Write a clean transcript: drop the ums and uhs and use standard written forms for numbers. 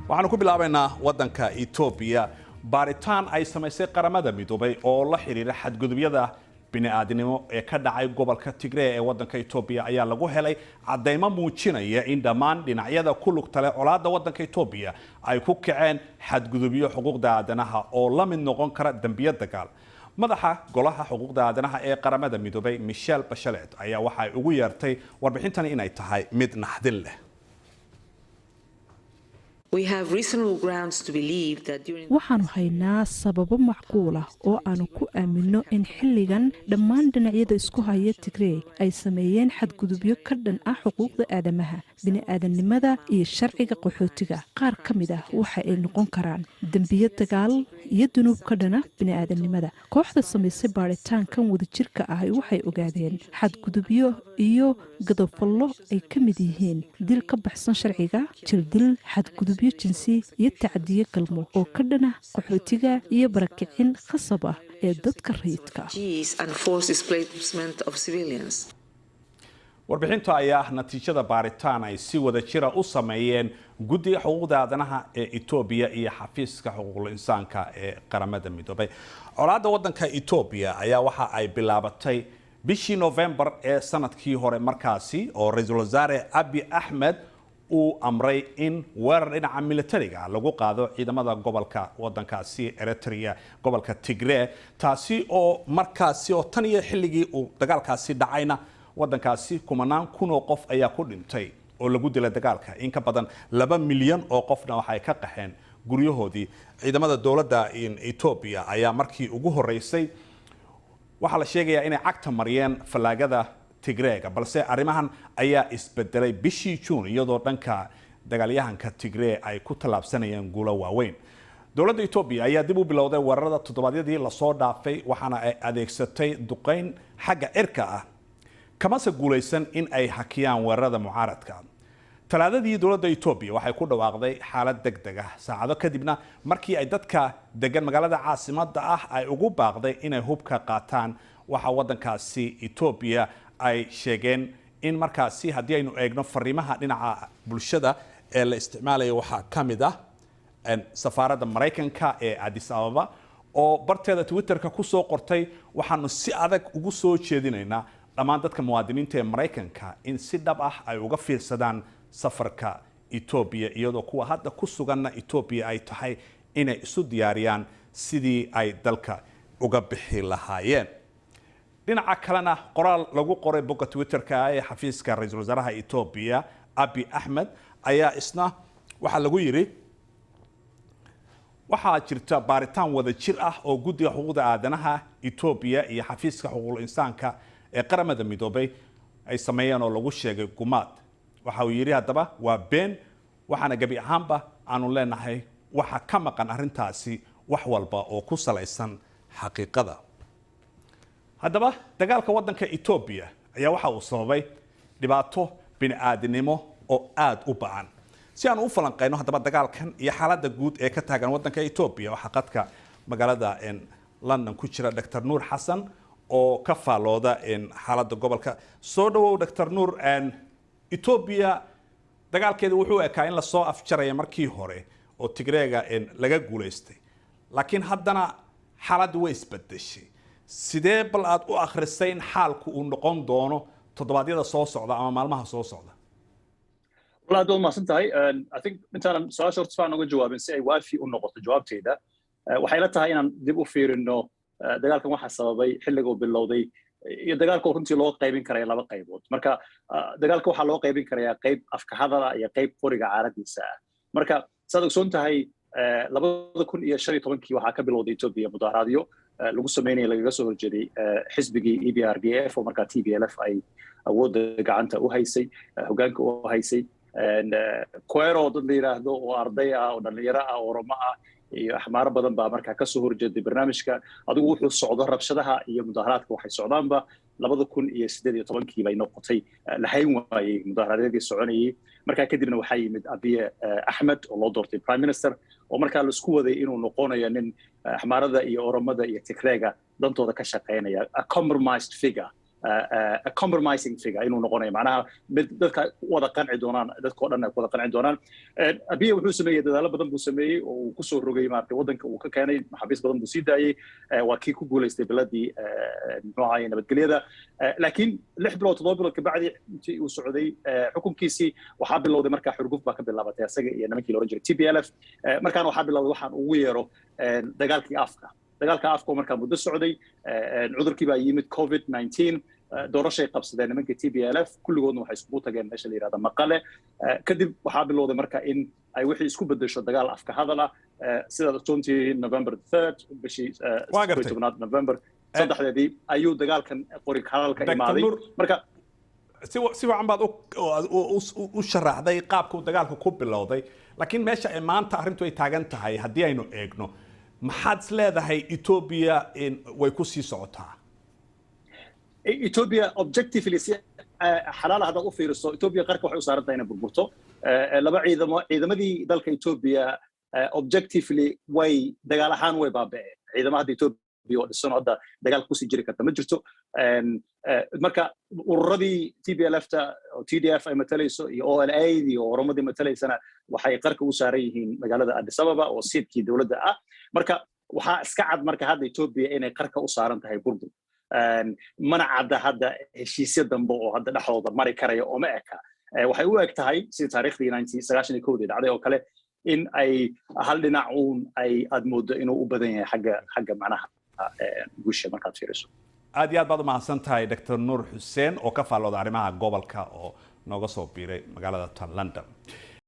waxaanu ku bilaabaynaa wadanka Ethiopia baaritaan ay samaysay qaramada midoobay oo la xiriira xadgudubyada bini'aadanimo ee ka dhacay gobolka Tigray ee wadanka Ethiopia ayaa lagu helay cadeymo muujinaya in dhammaan dhinacyada ku lugta leh colaadda wadanka Ethiopia ay ku kaceen xadgudubyo xuquuqda aadanaha oo la mid noqon kara dambiyo dagaal. madaxa golaha xuquuqda aadanaha ee qaramada midoobay Michelle Bachelet ayaa waxa ay ugu yeertay warbixintani inay tahay mid naxdin leh. waxaanu haynaa sababo macquul ah oo aanu ku aamino in xilligan dhammaan dhinacyada isku haya Tigray ay sameeyeen xadgudubyo ka dhan ah xuquuqda aadamaha, bini'aadanimada iyo sharciga qaxootiga. qaar ka mid ah waxa ay noqon karaan dambiyo dagaal iyo dunuub ka dhana bini'aadanimada. kooxda samaysay baaritaankan wadajirka ah waxay ogaadeen xadgudubyo iyo gadafallo ay ka mid yihiin dil ka baxsan sharciga, jildil, xadgudub jinsi iyo tacadiyo galmo oo ka dhana qaxootiga iyo barakicin khasab ah ee dadka rayidka. warbixinta ayaa natiijada baaritaan ay si wada jira u sameeyeen guddiga xuquuqda aadanaha ee Ethiopia iyo xafiiska xuquuqul insaanka ee qaramada midoobay. colaadda wadanka Ethiopia ayaa waxa ay bilaabatay bishii November ee sanadkii hore markaasi oo ra'iisul wasaare Abiy Ahmed uu amray in weerar dhinaca militariga lagu qaado ciidamada gobolka wadankaasi Eritrea gobolka Tigray taasi oo markaasi oo tan iyo xilligii uu dagaalkaasi dhacayna wadankaasi kumanaan kun oo qof ayaa ku dhintay oo lagu dilay dagaalka in ka badan 2 milyan oo qofna waxay ka qaxeen guryahoodii. ciidamada dawladda Ethiopia ayaa markii ugu horeysay waxa la sheegayaa inay cagta mariyeen falaagada Tigrayga balse arrimahan ayaa isbedelay bishii June iyadoo dhanka dagaalyahanka Tigray ay ku talaabsanayeen guulo waaweyn. dawladda Ethiopia ayaa dib u bilowday weerarada toddobaadyadii la soo dhaafay waxaana ay adeegsatay duqeyn xagga cirka ah kama se guuleysan in ay hakiyaan weerarada mucaaradka. talaadadii dawladda Ethiopia waxay ku dhawaaqday xaalad degdeg ah saacado kadibna markii ay dadka degan magaalada caasimadda ah ay ugu baaqday inay hubka qaataan waxa wadankaasi Ethiopia ay sheegeen in markaasi haddii aynu eegno fariimaha dhinaca bulshada ee la isticmaalayo waxaa ka mid ah safaaradda Mareykanka ee Addis Ababa oo barteeda Twitterka ku soo qortay waxaanu si adag ugu soo jeedinaynaa dhammaan dadka muwaadiniinta ee Mareykanka in si dhab ah ay uga fiirsadaan safarka Ethiopia iyadoo kuwa hadda ku suganna Ethiopia ay tahay inay isu diyaariyaan sidii ay dalka uga bixi lahaayeen. dhinaca kalena qoraal lagu qoray bogga Twitterka ee xafiiska ra'iisul wasaaraha Ethiopia Abiy Ahmed ayaa isna waxa lagu yiri waxaa jirta baaritaan wada jir ah oo guddiga xuquuqda aadanaha Ethiopia iyo xafiiska xuquuqul insaanka ee qaramada midoobay ay sameeyeen oo lagu sheegay gumaad. waxa uu yiri haddaba waa been waxaana gabi ahaanba aanu leenahay waxa ka maqan arrintaasi wax walba oo ku salaysan xaqiiqada. haddaba dagaalka wadanka Ethiopia ayaa waxa uu sababay dhibaato bini'aadanimo oo aad u ba'an. si aan u falanqeyno haddaba dagaalkan iyo xaaladda guud ee ka taagan wadanka Ethiopia waxa qadka magaalada London ku jira Dr. Nuur Xasan oo ka faalooda xaaladda gobolka. soo dhawow Dr. Nuur. Ethiopia dagaalkeeda wuxuu ekaa in la soo afjaraya markii hore oo Tigrayga laga guuleystay laakiin haddana xaaladdu way isbedeshay. sidee bal aad u akhrisay in xaalku uu noqon doono toddobaadyada soo socda ama maalmaha soo socda? والله دول ما سنتهي I think مثلا سؤال شرط فان uga jawaabin si ay waafi u noqoto jawaabteeda waxay la tahay inaan dib u fiirino dagaalkan waxa sababay xilliga uu bilowday iyo dagaalka runtii loo qaybin karay laba qaybood. marka dagaalka waxa loo qaybin karayaa qayb afka hadala iyo qayb qoriga caaradiisa ah. marka saad ogsoon tahay 2015 waxa ka bilowday Ethiopia mudaharaadyo lagu sameeyay lagaga soo horjeeday xisbigii EPRDF oo marka TPLF ay awoodda gacanta u haysay hoggaanka u haysay Quero dad la yiraahdo oo arday ah oo dhalinyaro ah oo Oromo ah iyo axmaar badan baa marka ka soo horjeeday barnaamijka. adigu wuxuu socdo rabshadaha iyo mudaharaadka waxay socdaanba 2018 bay noqotay la hayn waayay mudaharaadyadii soconayay. marka kadibna waxa yimid Abiy Ahmed oo loo doortay prime minister oo marka la isku waday inuu noqonayo nin axmaarada iyo Oromada iyo Tigrayga dantooda ka shaqeynaya a compromised figure a compromising figure inuu noqonayo macnaha mid dadka wada qanci doonaan dadka oo dhan ay wada qanci doonaan abiy wuxuu sameeyay dadaalo badan buu sameeyay oo uu ku soo rogay maartay wadanka uu ka keenay maxaabiis badan buu sii daayay waa kii ku guuleystay biladii nooca nabadgelyada laakiin 6 bilood 7 bilood ka bacdi intii uu socday xukunkiisii waxaa bilowday markaa xurguf baa ka bilaabatay asaga iyo nimankii la oran jiray TPLF markaan waxaa bilowday waxaan ugu yeero dagaalkii afka markaa muddo socday cudurkii baa yimid COVID-19 doorashay qabsadeen nimanka TPLF kulligoodna waxay isku tageen meesha la yiraahdo Maqale kadib waxaa bilowday markaa in ay wixii isku bedesho dagaal afka hadal ah sida 20 November 3rd bishii 20 November saddexdeedii ayuu dagaalkan qori hadalka imaaday marka si wacan baad u sharaxday qaabka uu dagaalku ku bilowday laakiin meesha ay maanta arrintu ay taagan tahay haddii aynu eegno maxaad leedahay Ethiopia way ku sii socotaa Ethiopia objectively xalaal hada u fiiriso Ethiopia qarka waxay u saaran tahay inay burburto laba ciidamadii dalka Ethiopia objectively way dagaal ahaan way baaba'een ciidamada Ethiopia oo dhisan hadda dagaal ku sii jiri karta ma jirto marka ururadii TPLF-ta oo TDF ay matalayso iyo OLA iyo oromadii matalaysana waxay qarka u saaran yihiin magaalada Addis Ababa oo siidkii dawladda ah marka waxaa iska cad marka hadda Ethiopia inay qarka u saaran tahay burbur mana cadda hadda heshiisyo dambe oo hadda dhexdooda mari karaya oo ma eka waxay u eg tahay sida taariikhdii 1991 dhacday oo kale in ay hal dhinac uun ay aad moodo inuu u badan yahay xagga macnaha guusha markaad fiiriso aad iyo aad baad u mahadsan tahay Dr. Nuur Xuseen oo ka faallooda arrimaha gobolka oo nooga soo biiray magaalada London